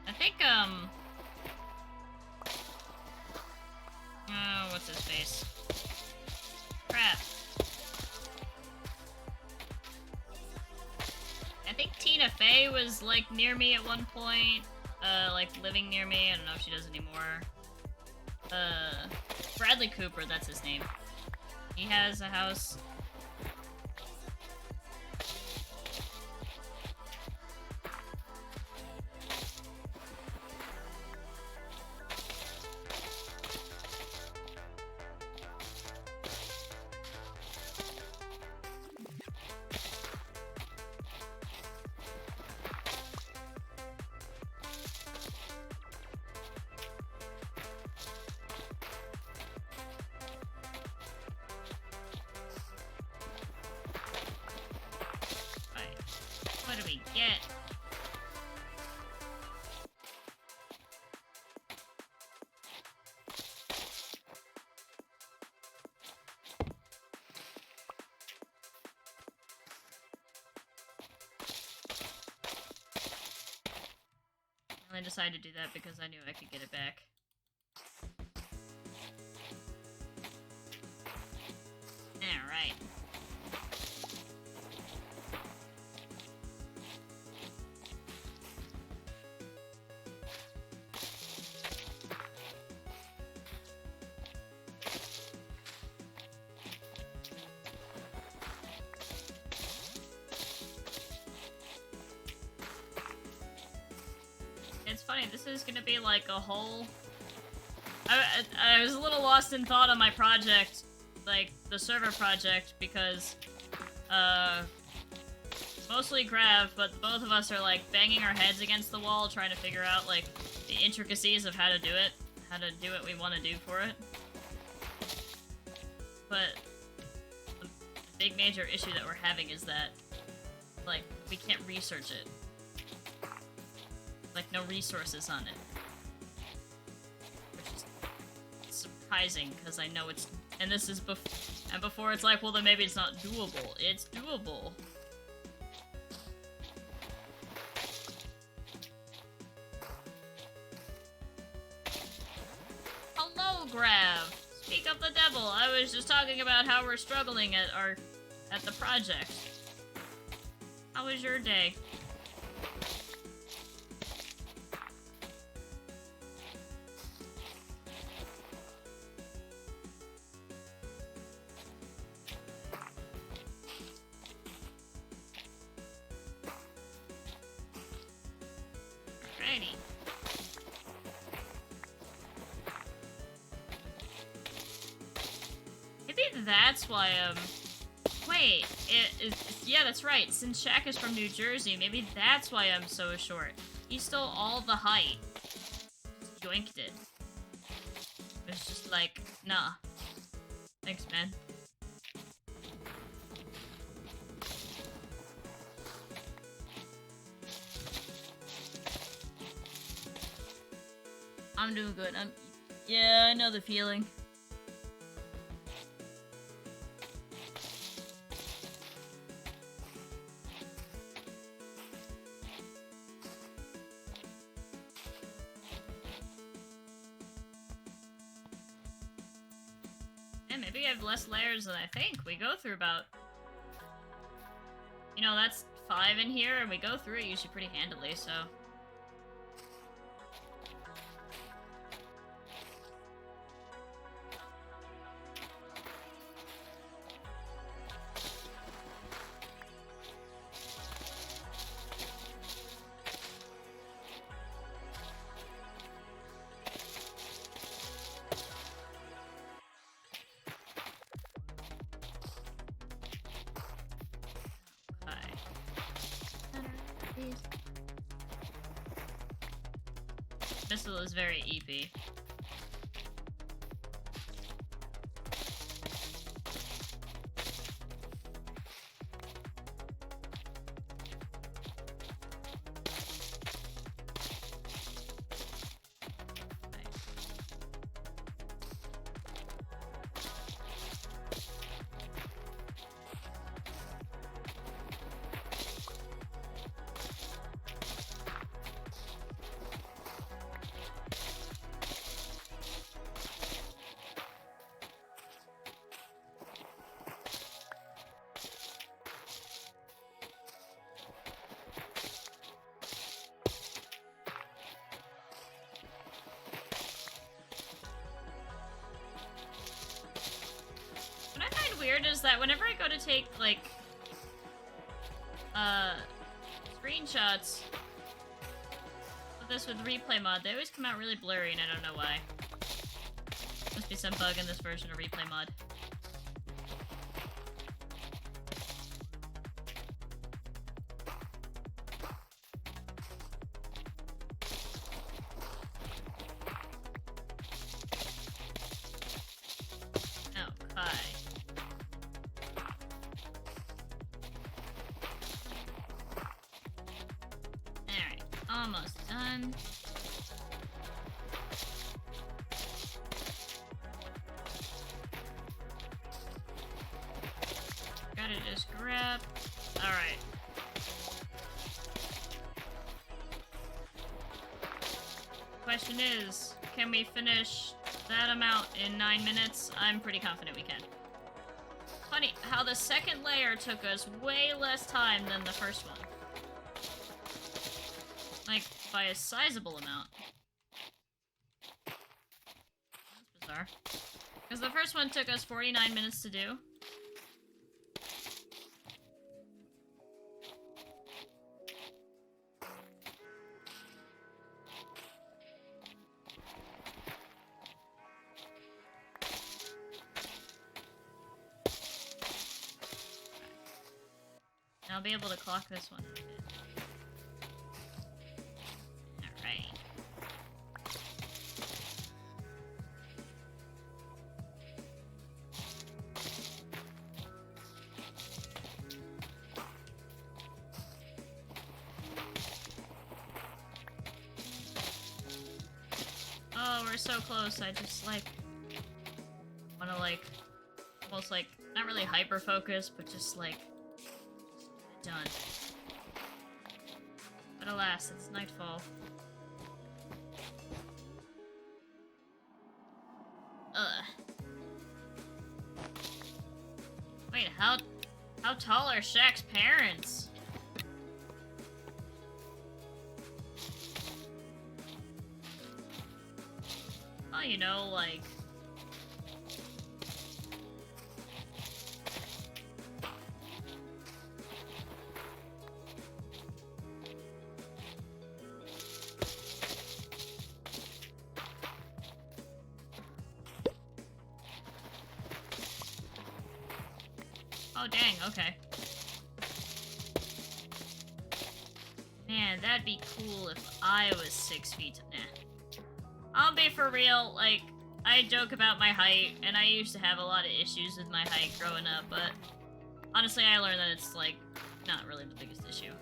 I think, oh, what's his face? Crap. I think Tina Fey was, like, near me at one point. Like, living near me. I don't know if she does anymore. Bradley Cooper, that's his name. He has a house. What do we get? I decided to do that because I knew I could get it back. Alright. It's funny, this is gonna be like a whole... I was a little lost in thought on my project, like, the server project, because, mostly Grav, but both of us are, like, banging our heads against the wall trying to figure out, like, the intricacies of how to do it, how to do what we want to do for it. But the big major issue that we're having is that, like, we can't research it. Like, no resources on it. Which is surprising, because I know it's And this is and before it's like, well, then maybe it's not doable. It's doable. Hello, Grav. Speak of the devil. I was just talking about how we're struggling at the project. How was your day? Alrighty. Maybe that's why, wait, yeah, that's right. Since Shaq is from New Jersey, maybe that's why I'm so short. He stole all the height. Yoinked it. It was just like, nah. Thanks, man. I'm doing good. Yeah, I know the feeling. And maybe I have less layers than I think. We go through about... You know, that's 5 in here, and we go through it usually pretty handily, so... Missile is very EP. Weird is that whenever I go to take, like, screenshots of this with replay mod, they always come out really blurry, and I don't know why. Must be some bug in this version of replay mod. Almost done. Gotta just grab. Alright. Question is, can we finish that amount in 9 minutes? I'm pretty confident we can. Funny how the second layer took us way less time than the first one. Like, by a sizable amount. That's bizarre. Because the first one took us 49 minutes to do. And I'll be able to clock this one. Oh, we're so close. I just, like, wanna, like, almost like, not really hyper-focused, but just like, done. But alas, it's nightfall. Ugh. Wait, how tall are Shaq's parents? Oh, you know, like... Oh, dang, okay. Man, that'd be cool if I was 6 feet. Nah. I'll be for real, like, I joke about my height, and I used to have a lot of issues with my height growing up, but honestly, I learned that it's, like, not really the biggest issue.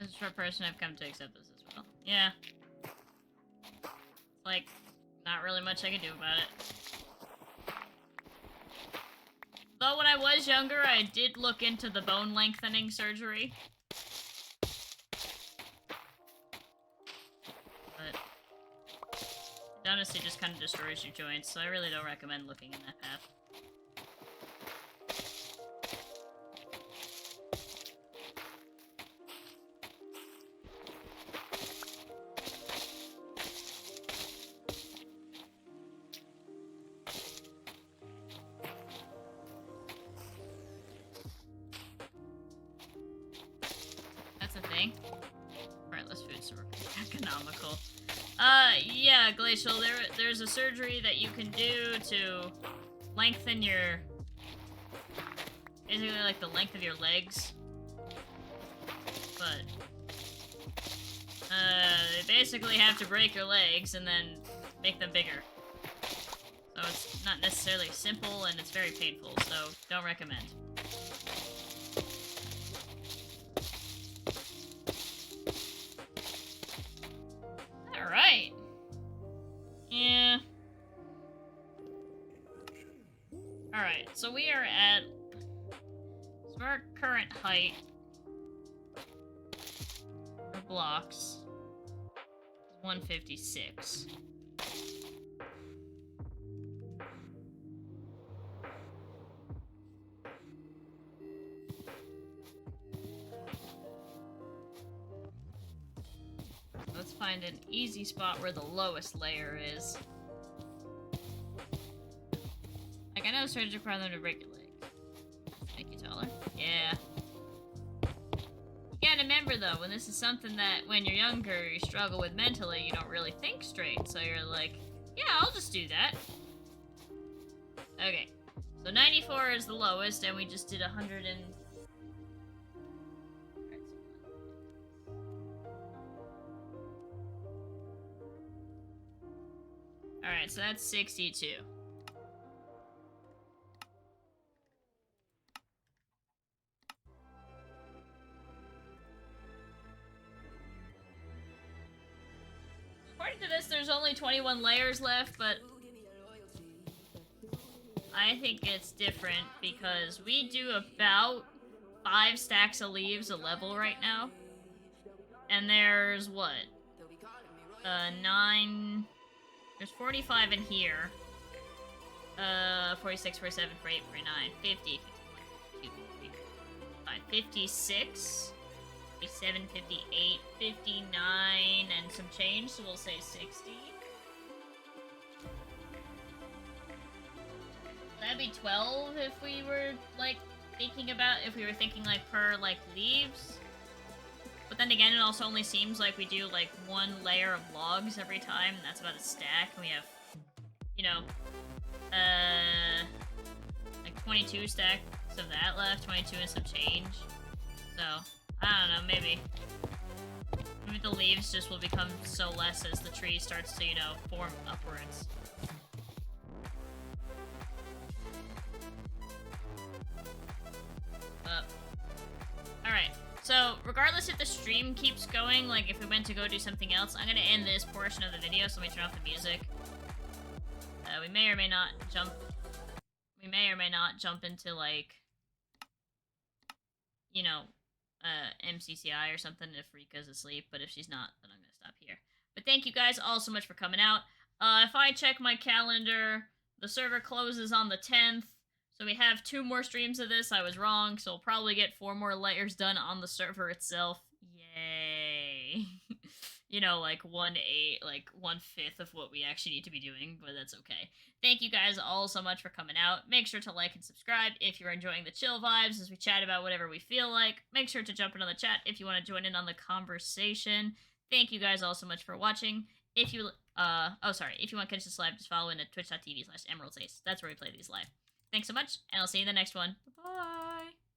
As a short person, I've come to accept this as well. Yeah. It's like, not really much I can do about it. Though when I was younger, I did look into the bone lengthening surgery. But it honestly just kind of destroys your joints, so I really don't recommend looking in that path. Yeah, Glacial, there's a surgery that you can do to lengthen your... basically like the length of your legs. But... they basically have to break your legs and then make them bigger. So it's not necessarily simple and it's very painful, so don't recommend. Alright. Yeah. Alright, so we are at... so our current height for blocks is 156. Let's find an easy spot where the lowest layer is. Like, I know surgeons require them to break your legs. Make you taller. Yeah. You gotta remember, though, when this is something that, when you're younger, you struggle with mentally, you don't really think straight. So you're like, yeah, I'll just do that. Okay. So 94 is the lowest, and we just did 100 and... Alright, so that's 62. According to this, there's only 21 layers left, but I think it's different because we do about 5 stacks of leaves a level right now. And there's what? 9... There's 45 in here. 46, 47, 48, 49, 50, 51, 56, 57, 58, 59, and some change, so we'll say 60. That'd be 12 if we were, like, thinking about if we were thinking like per like leaves. But then again, it also only seems like we do like one layer of logs every time. And that's about a stack. And we have, you know, like 22 stacks of that left, 22 and some change. So, I don't know, maybe the leaves just will become so less as the tree starts to, you know, form upwards. Alright, so regardless if the stream keeps going, like if we went to go do something else, I'm gonna end this portion of the video, so let me turn off the music. We may or may not jump into, like, you know, MCCI or something if Rika's asleep, but if she's not, then I'm gonna stop here. But thank you guys all so much for coming out. If I check my calendar, the server closes on the 10th, so we have 2 more streams of this. I was wrong, so we'll probably get 4 more layers done on the server itself. Yay! You know, like 1/5 of what we actually need to be doing, but that's okay. Thank you guys all so much for coming out. Make sure to like and subscribe if you're enjoying the chill vibes as we chat about whatever we feel like. Make sure to jump into the chat if you want to join in on the conversation. Thank you guys all so much for watching. If you, if you want to catch this live, just follow in at twitch.tv/EmeraldAce. That's where we play these live. Thanks so much, and I'll see you in the next one. Bye-bye!